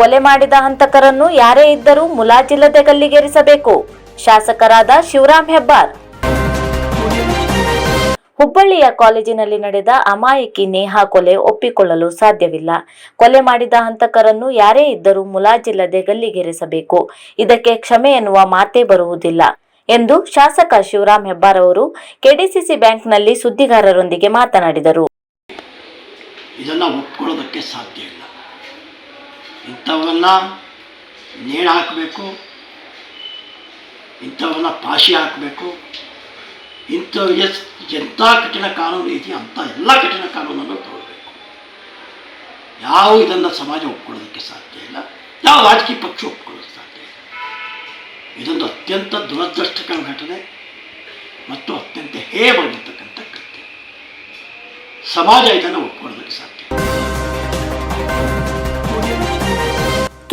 ಕೊಲೆ ಮಾಡಿದ ಹಂತಕರನ್ನು ಯಾರೇ ಇದ್ದರೂ ಮುಲಾಜಿಲ್ಲದೆ ಗಲ್ಲಿಗೇರಿಸಬೇಕು. ಶಾಸಕರಾದ ಶಿವರಾಮ್ ಹೆಬ್ಬಾರ್. ಹುಬ್ಬಳ್ಳಿಯ ಕಾಲೇಜಿನಲ್ಲಿ ನಡೆದ ಅಮಾಯಕಿ ನೇಹಾ ಕೊಲೆ ಒಪ್ಪಿಕೊಳ್ಳಲು ಸಾಧ್ಯವಿಲ್ಲ. ಕೊಲೆ ಮಾಡಿದ ಹಂತಕರನ್ನು ಯಾರೇ ಇದ್ದರೂ ಮುಲಾಜಿಲ್ಲದೆ ಗಲ್ಲಿಗೇರಿಸಬೇಕು. ಇದಕ್ಕೆ ಕ್ಷಮೆ ಎನ್ನುವ ಮಾತೇ ಬರುವುದಿಲ್ಲ ಎಂದು ಶಾಸಕ ಶಿವರಾಮ್ ಹೆಬ್ಬಾರ್ ಅವರು ಕೆಡಿಸಿಸಿ ಬ್ಯಾಂಕ್ನಲ್ಲಿ ಸುದ್ದಿಗಾರರೊಂದಿಗೆ ಮಾತನಾಡಿದರು. ಇದನ್ನು ಒಪ್ಕೊಳ್ಳೋದಕ್ಕೆ ಸಾಧ್ಯ ಇಲ್ಲ. ಇಂಥವನ್ನ ನೇಣು ಹಾಕಬೇಕು, ಇಂಥವನ್ನ ಪಾಶಿ ಹಾಕಬೇಕು. ಎಂಥ ಕಠಿಣ ಕಾನೂನು ಇದೆಯೋ ಅಂಥ ಎಲ್ಲ ಕಠಿಣ ಕಾನೂನನ್ನು ತಗೊಳ್ಬೇಕು. ಯಾವ ಇದನ್ನು ಸಮಾಜ ಒಪ್ಕೊಳ್ಳೋದಕ್ಕೆ ಸಾಧ್ಯ ಇಲ್ಲ, ಯಾವ ರಾಜಕೀಯ ಪಕ್ಷ ಒಪ್ಕೊಳ್ಳೋದಕ್ಕೆ ಸಾಧ್ಯ ಇಲ್ಲ. ಇದೊಂದು ಅತ್ಯಂತ ದುರದೃಷ್ಟಕರ ಘಟನೆ ಮತ್ತು ಅತ್ಯಂತ ಹೇಯವಾಗಿರ್ತಕ್ಕಂಥ ಕೃತ್ಯ. ಸಮಾಜ ಇದನ್ನು ಒಪ್ಕೊಳ್ಳೋದಕ್ಕೆ ಸಾಧ್ಯ.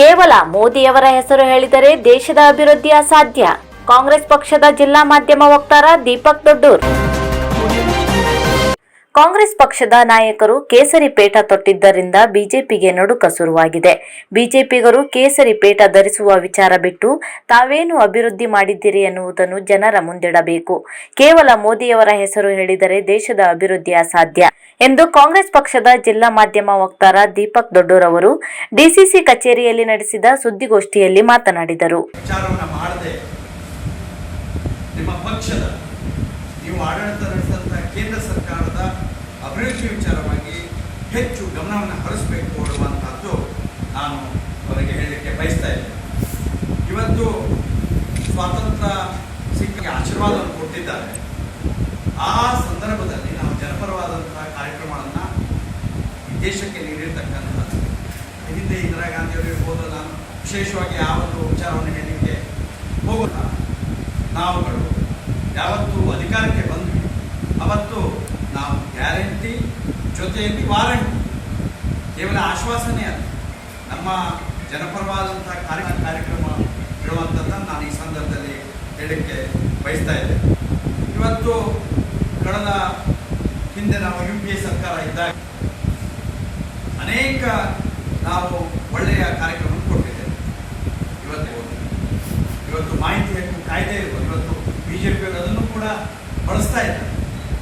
ಕೇವಲ ಮೋದಿಯವರ ಹೆಸರು ಹೇಳಿದರೆ ದೇಶದ ಅಭಿವೃದ್ಧಿ ಅಸಾಧ್ಯ. ಕಾಂಗ್ರೆಸ್ ಪಕ್ಷದ ಜಿಲ್ಲಾ ಮಾಧ್ಯಮ ವಕ್ತಾರ ದೀಪಕ್ ದೊಡ್ಡೂರ್. ಕಾಂಗ್ರೆಸ್ ಪಕ್ಷದ ನಾಯಕರು ಕೇಸರಿ ಪೇಟ ತೊಟ್ಟಿದ್ದರಿಂದ ಬಿಜೆಪಿಗೆ ನಡುಕ ಶುರುವಾಗಿದೆ. ಬಿಜೆಪಿಗರು ಕೇಸರಿ ಪೇಟ ಧರಿಸುವ ವಿಚಾರ ಬಿಟ್ಟು ತಾವೇನು ಅಭಿವೃದ್ಧಿ ಮಾಡಿದ್ದೀರಿ ಎನ್ನುವುದನ್ನು ಜನರ ಮುಂದಿಡಬೇಕು. ಕೇವಲ ಮೋದಿಯವರ ಹೆಸರು ಹೇಳಿದರೆ ದೇಶದ ಅಭಿವೃದ್ಧಿ ಅಸಾಧ್ಯ ಎಂದು ಕಾಂಗ್ರೆಸ್ ಪಕ್ಷದ ಜಿಲ್ಲಾ ಮಾಧ್ಯಮ ವಕ್ತಾರ ದೀಪಕ್ ದೊಡ್ಡೂರ್ ಅವರು ಡಿಸಿಸಿ ಕಚೇರಿಯಲ್ಲಿ ನಡೆಸಿದ ಸುದ್ದಿಗೋಷ್ಠಿಯಲ್ಲಿ ಮಾತನಾಡಿದರು. ನಿಮ್ಮ ಪಕ್ಷದ ನೀವು ಆಡಳಿತ ನಡೆಸಿದಂಥ ಕೇಂದ್ರ ಸರ್ಕಾರದ ಅಭಿವೃದ್ಧಿ ವಿಚಾರವಾಗಿ ಹೆಚ್ಚು ಗಮನವನ್ನು ಹರಿಸಬೇಕು ಅನ್ನುವಂಥದ್ದು ನಾನು ಅವರಿಗೆ ಹೇಳಲಿಕ್ಕೆ ಬಯಸ್ತಾ ಇದ್ದೇನೆ. ಇವತ್ತು ಸ್ವಾತಂತ್ರ್ಯ ಸಿಕ್ಕ ಆಶೀರ್ವಾದವನ್ನು ಕೊಟ್ಟಿದ್ದಾರೆ. ಆ ಸಂದರ್ಭದಲ್ಲಿ ನಾವು ಜನಪರವಾದಂತಹ ಕಾರ್ಯಕ್ರಮಗಳನ್ನು ದೇಶಕ್ಕೆ ನೀಡಿರ್ತಕ್ಕಂಥದ್ದು. ಹಿಂದೆ ಇಂದಿರಾ ಗಾಂಧಿಯವರು ಇರ್ಬೋದು, ನಾನು ವಿಶೇಷವಾಗಿ ಆ ಒಂದು ವಿಚಾರವನ್ನು ಹೇಳಲಿಕ್ಕೆ ಹೋಗೋಣ. ನಾವುಗಳು ಯಾವತ್ತು ಅಧಿಕಾರಕ್ಕೆ ಬಂದ್ವಿ ಅವತ್ತು ನಾವು ಗ್ಯಾರಂಟಿ ಜೊತೆಯಲ್ಲಿ ವಾರಂಟಿ, ಕೇವಲ ಆಶ್ವಾಸನೆ ಅಲ್ಲ, ನಮ್ಮ ಜನಪರವಾದಂತಹ ಕಾರ್ಯಕ್ರಮ ಇರುವಂಥದ್ದನ್ನು ನಾನು ಈ ಸಂದರ್ಭದಲ್ಲಿ ಹೇಳಕ್ಕೆ ಬಯಸ್ತಾ ಇದ್ದೇನೆ. ಇವತ್ತು ಕಳೆದ ಹಿಂದೆ ನಾವು UPA ಸರ್ಕಾರ ಇದ್ದಾಗ ಅನೇಕ ನಾವು ಒಳ್ಳೆಯ ಕಾರ್ಯಕ್ರಮ ಕೊಟ್ಟಿದ್ದೇವೆ. ಇವತ್ತು ಮಾಹಿತಿ ಹಕ್ಕು ಕಾಯ್ದೆ ಇರ್ಬೋದು, ಇವತ್ತು ಬಿಜೆಪಿಯವರು ಅದನ್ನು ಕೂಡ ಬಳಸ್ತಾ ಇದ್ದಾರೆ.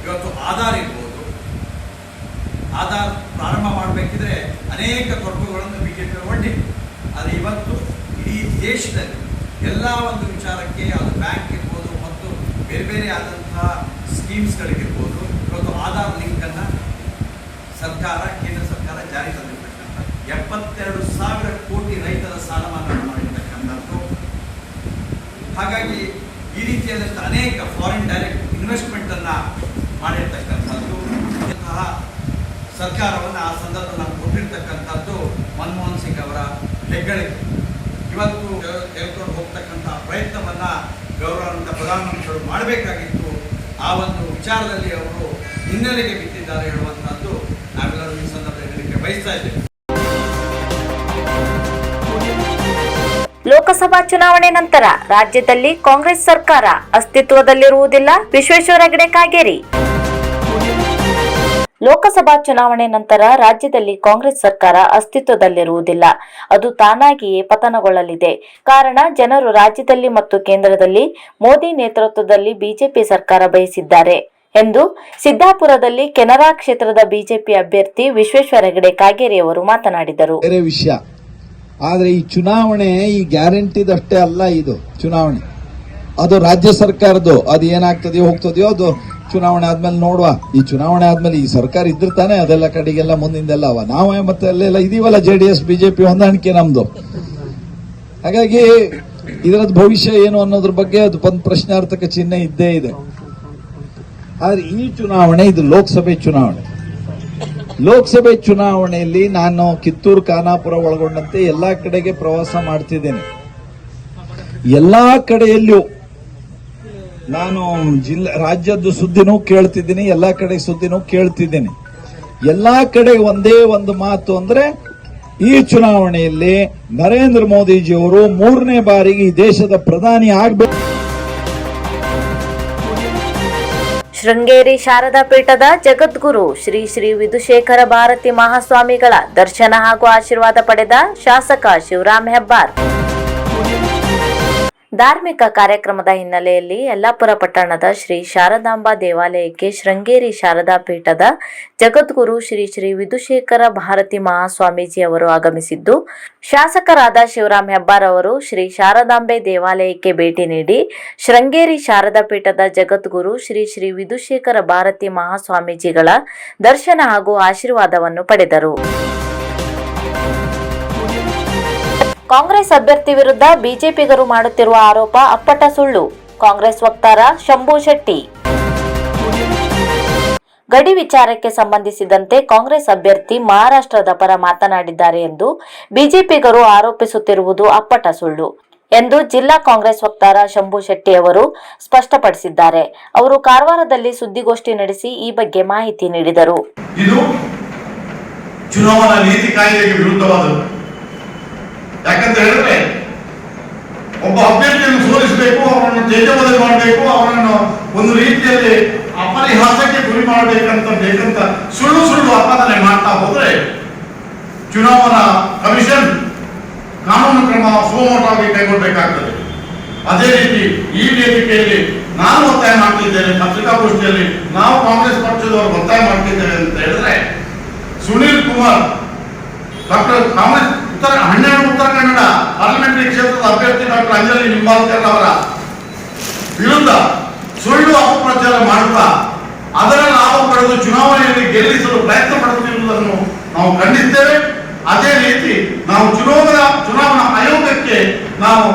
ಇವತ್ತು ಆಧಾರ್ ಇರ್ಬೋದು, ಆಧಾರ್ ಪ್ರಾರಂಭ ಮಾಡಬೇಕಿದ್ರೆ ಅನೇಕ ತೊಡಕುಗಳನ್ನು ಬಿಜೆಪಿಯವರು ಒಡ್ಡಿದೆ. ಆದರೆ ಇವತ್ತು ಇಡೀ ದೇಶದಲ್ಲಿ ಎಲ್ಲ ಒಂದು ವಿಚಾರಕ್ಕೆ ಅದು ಬ್ಯಾಂಕ್ ಇರ್ಬೋದು ಮತ್ತು ಬೇರೆ ಬೇರೆ ಆದಂತಹ ಸ್ಕೀಮ್ಸ್ಗಳಿಗಿರ್ಬೋದು, ಇವತ್ತು ಆಧಾರ್ ಲಿಂಕನ್ನು ಸರ್ಕಾರ, ಕೇಂದ್ರ ಸರ್ಕಾರ ಜಾರಿ ತಂದಿರ್ತಕ್ಕಂಥ 72,000 ಕೋಟಿ ರೈತರ ಸಾಲ ಮನ್ನಾ ಮಾಡಿರ್ತಕ್ಕಂಥದ್ದು. ಹಾಗಾಗಿ ಈ ರೀತಿಯಾದಂಥ ಅನೇಕ ಫಾರಿನ್ ಡೈರೆಕ್ಟ್ ಇನ್ವೆಸ್ಟ್ಮೆಂಟನ್ನು ಮಾಡಿರ್ತಕ್ಕಂಥದ್ದು. ಇಂತಹ ಸರ್ಕಾರವನ್ನು ಆ ಸಂದರ್ಭದಲ್ಲಿ ನಾವು ಕೊಟ್ಟಿರ್ತಕ್ಕಂಥದ್ದು ಮನಮೋಹನ್ ಸಿಂಗ್ ಅವರ ಹೆಗ್ಗಳಿಕೆ. ಇವತ್ತು ತೆಗೆದುಕೊಂಡು ಹೋಗ್ತಕ್ಕಂಥ ಪ್ರಯತ್ನವನ್ನು ಗೌರವಾನ್ವಿತ ಪ್ರಧಾನಮಂತ್ರಿಗಳು ಮಾಡಬೇಕಾಗಿತ್ತು. ಆ ಒಂದು ವಿಚಾರದಲ್ಲಿ ಅವರು ಹಿನ್ನೆಲೆಗೆ ಬಿದ್ದಿದ್ದಾರೆ ಹೇಳುವಂಥದ್ದು ನಾವೆಲ್ಲರೂ ಈ ಸಂದರ್ಭದಲ್ಲಿ ಹೇಳಲಿಕ್ಕೆ ಬಯಸ್ತಾ ಇದ್ದೇವೆ. ಲೋಕಸಭಾ ಚುನಾವಣೆ ನಂತರ ರಾಜ್ಯದಲ್ಲಿ ಕಾಂಗ್ರೆಸ್ ಸರ್ಕಾರ ಅಸ್ತಿತ್ವದಲ್ಲಿರುವುದಿಲ್ಲ. ವಿಶ್ವೇಶ್ವರ ಹೆಗಡೆ ಕಾಗೇರಿ. ಲೋಕಸಭಾ ಚುನಾವಣೆ ನಂತರ ರಾಜ್ಯದಲ್ಲಿ ಕಾಂಗ್ರೆಸ್ ಸರ್ಕಾರ ಅಸ್ತಿತ್ವದಲ್ಲಿರುವುದಿಲ್ಲ. ಅದು ತಾನಾಗಿಯೇ ಪತನಗೊಳ್ಳಲಿದೆ. ಕಾರಣ, ಜನರು ರಾಜ್ಯದಲ್ಲಿ ಮತ್ತು ಕೇಂದ್ರದಲ್ಲಿ ಮೋದಿ ನೇತೃತ್ವದಲ್ಲಿ ಬಿಜೆಪಿ ಸರ್ಕಾರ ಬಯಸಿದ್ದಾರೆ ಎಂದು ಸಿದ್ದಾಪುರದಲ್ಲಿ ಕೆನರಾ ಕ್ಷೇತ್ರದ ಬಿಜೆಪಿ ಅಭ್ಯರ್ಥಿ ವಿಶ್ವೇಶ್ವರ ಹೆಗಡೆ ಕಾಗೇರಿ ಅವರು ಮಾತನಾಡಿದರು. ಆದರೆ ಈ ಚುನಾವಣೆ ಈ ಗ್ಯಾರಂಟಿದಷ್ಟೇ ಅಲ್ಲ. ಇದು ಚುನಾವಣೆ ಅದು ರಾಜ್ಯ ಸರ್ಕಾರದ್ದು. ಅದು ಏನಾಗ್ತದೆಯೋ ಹೋಗ್ತದೆಯೋ ಅದು ಚುನಾವಣೆ ಆದ್ಮೇಲೆ ನೋಡುವ. ಈ ಚುನಾವಣೆ ಆದ್ಮೇಲೆ ಈ ಸರ್ಕಾರ ಇದ್ದಿರ್ತಾನೆ ಅದೆಲ್ಲ ಕಡೆಗೆಲ್ಲ ಮುಂದಿಂದೆಲ್ಲ ಅವ ನಾವೇ ಮತ್ತೆ ಅಲ್ಲೆಲ್ಲ ಇದೀವಲ್ಲ, JDS BJP ಹೊಂದಾಣಿಕೆ ನಮ್ದು. ಹಾಗಾಗಿ ಇದರದ್ದು ಭವಿಷ್ಯ ಏನು ಅನ್ನೋದ್ರ ಬಗ್ಗೆ ಅದು ಒಂದು ಪ್ರಶ್ನಾರ್ಥಕ ಚಿಹ್ನೆ ಇದ್ದೇ ಇದೆ. ಆದ್ರೆ ಈ ಚುನಾವಣೆ ಇದು ಲೋಕಸಭೆ ಚುನಾವಣೆ. ಲೋಕಸಭೆ ಚುನಾವಣೆಯಲ್ಲಿ ನಾನು ಕಿತ್ತೂರು, ಖಾನಾಪುರ ಒಳಗೊಂಡಂತೆ ಎಲ್ಲಾ ಕಡೆಗೆ ಪ್ರವಾಸ ಮಾಡ್ತಿದ್ದೇನೆ. ಎಲ್ಲಾ ಕಡೆಯಲ್ಲಿಯೂ ನಾನು ರಾಜ್ಯದ ಸುದ್ದಿನೂ ಕೇಳ್ತಿದ್ದೀನಿ, ಎಲ್ಲಾ ಕಡೆ ಸುದ್ದಿನೂ ಕೇಳ್ತಿದ್ದೀನಿ. ಎಲ್ಲಾ ಕಡೆ ಒಂದೇ ಒಂದು ಮಾತು ಅಂದ್ರೆ, ಈ ಚುನಾವಣೆಯಲ್ಲಿ ನರೇಂದ್ರ ಮೋದಿಜಿಯವರು 3ನೇ ಬಾರಿಗೆ ಈ ದೇಶದ ಪ್ರಧಾನಿ ಆಗಬೇಕು. ಶೃಂಗೇರಿ ಶಾರದಾ ಪೀಠದ ಜಗದ್ಗುರು ಶ್ರೀ ಶ್ರೀ ವಿಧುಶೇಖರ ಭಾರತಿ ಮಹಾಸ್ವಾಮಿಗಳ ದರ್ಶನ ಹಾಗೂ ಆಶೀರ್ವಾದ ಪಡೆದ ಶಾಸಕ ಶಿವರಾಮ್ ಹೆಬ್ಬಾರ್. ಧಾರ್ಮಿಕ ಕಾರ್ಯಕ್ರಮದ ಹಿನ್ನೆಲೆಯಲ್ಲಿ ಯಲ್ಲಾಪುರ ಪಟ್ಟಣದ ಶ್ರೀ ಶಾರದಾಂಬಾ ದೇವಾಲಯಕ್ಕೆ ಶೃಂಗೇರಿ ಶಾರದಾ ಪೀಠದ ಜಗದ್ಗುರು ಶ್ರೀ ಶ್ರೀ ವಿಧುಶೇಖರ ಭಾರತಿ ಮಹಾಸ್ವಾಮೀಜಿ ಅವರು ಆಗಮಿಸಿದ್ದು, ಶಾಸಕರಾದ ಶಿವರಾಮ್ ಹೆಬ್ಬಾರ್ ಅವರು ಶ್ರೀ ಶಾರದಾಂಬೆ ದೇವಾಲಯಕ್ಕೆ ಭೇಟಿ ನೀಡಿ ಶೃಂಗೇರಿ ಶಾರದಾ ಪೀಠದ ಜಗದ್ಗುರು ಶ್ರೀ ಶ್ರೀ ವಿಧುಶೇಖರ ಭಾರತಿ ಮಹಾಸ್ವಾಮೀಜಿಗಳ ದರ್ಶನ ಹಾಗೂ ಆಶೀರ್ವಾದವನ್ನು ಪಡೆದರು. ಕಾಂಗ್ರೆಸ್ ಅಭ್ಯರ್ಥಿ ವಿರುದ್ಧ ಬಿಜೆಪಿಗರು ಮಾಡುತ್ತಿರುವ ಆರೋಪ ಅಪ್ಪಟ ಸುಳ್ಳು. ಕಾಂಗ್ರೆಸ್ ವಕ್ತಾರ ಶಂಭು ಶೆಟ್ಟಿ. ಗಡಿ ವಿಚಾರಕ್ಕೆ ಸಂಬಂಧಿಸಿದಂತೆ ಕಾಂಗ್ರೆಸ್ ಅಭ್ಯರ್ಥಿ ಮಹಾರಾಷ್ಟ್ರದ ಪರ ಮಾತನಾಡಿದ್ದಾರೆ ಎಂದು ಬಿಜೆಪಿಗರು ಆರೋಪಿಸುತ್ತಿರುವುದು ಅಪ್ಪಟ ಸುಳ್ಳು ಎಂದು ಜಿಲ್ಲಾ ಕಾಂಗ್ರೆಸ್ ವಕ್ತಾರ ಶಂಭು ಶೆಟ್ಟಿ ಅವರು ಸ್ಪಷ್ಟಪಡಿಸಿದ್ದಾರೆ. ಅವರು ಕಾರವಾರದಲ್ಲಿ ಸುದ್ದಿಗೋಷ್ಠಿ ನಡೆಸಿ ಈ ಬಗ್ಗೆ ಮಾಹಿತಿ ನೀಡಿದರು. ಇದು ಚುನಾವಣಾ ನೀತಿ ಕಾಯ್ದೆಗೆ ವಿರುದ್ಧವಾದದ್ದು. ಯಾಕಂತ ಹೇಳಿದ್ರೆ ಒಬ್ಬ ಅಭ್ಯರ್ಥಿಯನ್ನು ಸೋಲಿಸಬೇಕು, ಅವರನ್ನು ತೇಜೋವಧೆ ಮಾಡಬೇಕು, ಅವರನ್ನು ಒಂದು ರೀತಿಯಲ್ಲಿ ಅಪರಿಹಾಸಕ್ಕೆ ಗುರಿ ಮಾಡಬೇಕಂತ ಸುಳ್ಳು ಸುಳ್ಳು ಆಪಾದನೆ ಮಾಡ್ತಾ ಹೋದ್ರೆ ಚುನಾವಣಾ ಕಮಿಷನ್ ಕಾನೂನು ಕ್ರಮ ಸುಮೋಟವಾಗಿ ಕೈಗೊಳ್ಳಬೇಕಾಗ್ತದೆ. ಅದೇ ರೀತಿ ಈ ವೇದಿಕೆಯಲ್ಲಿ ನಾನು ಒತ್ತಾಯ ಮಾಡ್ತಿದ್ದೇನೆ, ಪತ್ರಿಕಾಗೋಷ್ಠಿಯಲ್ಲಿ ನಾವು ಕಾಂಗ್ರೆಸ್ ಪಕ್ಷದವರು ಒತ್ತಾಯ ಮಾಡ್ತಿದ್ದೇವೆ ಅಂತ ಹೇಳಿದ್ರೆ, ಸುನೀಲ್ ಕುಮಾರ್ ಡಾಕ್ಟರ್ ಕಾಂಗ್ರೆಸ್ ಉತ್ತರ ಕನ್ನಡ ಪಾರ್ಲಿಮೆಂಟರಿ ಕ್ಷೇತ್ರದ ಅಭ್ಯರ್ಥಿ ಡಾಕ್ಟರ್ ಅಂಜಲಿ ನಿಂಬಾಳ್ಕರ್ ಅವರ ವಿರುದ್ಧ ಸುಳ್ಳು ಅಪಪ್ರಚಾರ ಮಾಡುತ್ತಾ ಅದರ ಲಾಭ ಪಡೆದು ಚುನಾವಣೆಯಲ್ಲಿ ಗೆಲ್ಲಿಸಲು ಪ್ರಯತ್ನ ಪಡುತ್ತಿರುವುದನ್ನು ನಾವು ಖಂಡಿಸ್ತೇವೆ. ಅದೇ ರೀತಿ ನಾವು ಚುನಾವಣಾ ಆಯೋಗಕ್ಕೆ ನಾವು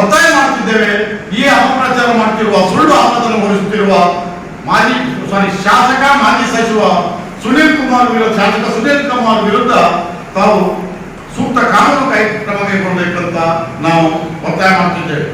ಒತ್ತಾಯ ಮಾಡುತ್ತಿದ್ದೇವೆ. ಈ ಅಪಪ್ರಚಾರ ಮಾಡುತ್ತಿರುವ, ಸುಳ್ಳು ಆಪಾದನೆ ಹೊರಿಸುತ್ತಿರುವ ಶಾಸಕ ಮಾಜಿ ಸಚಿವ ಶಾಸಕ ಸುನೀಲ್ ಕುಮಾರ್ ವಿರುದ್ಧ ತಾವು ಸೂಕ್ತ ಕಾನೂನು ಕ್ರಮ ಕೈಗೊಳ್ಳಬೇಕಂತ ನಾವು ಒತ್ತಾಯ ಮಾಡ್ತಿದ್ದೇವೆ.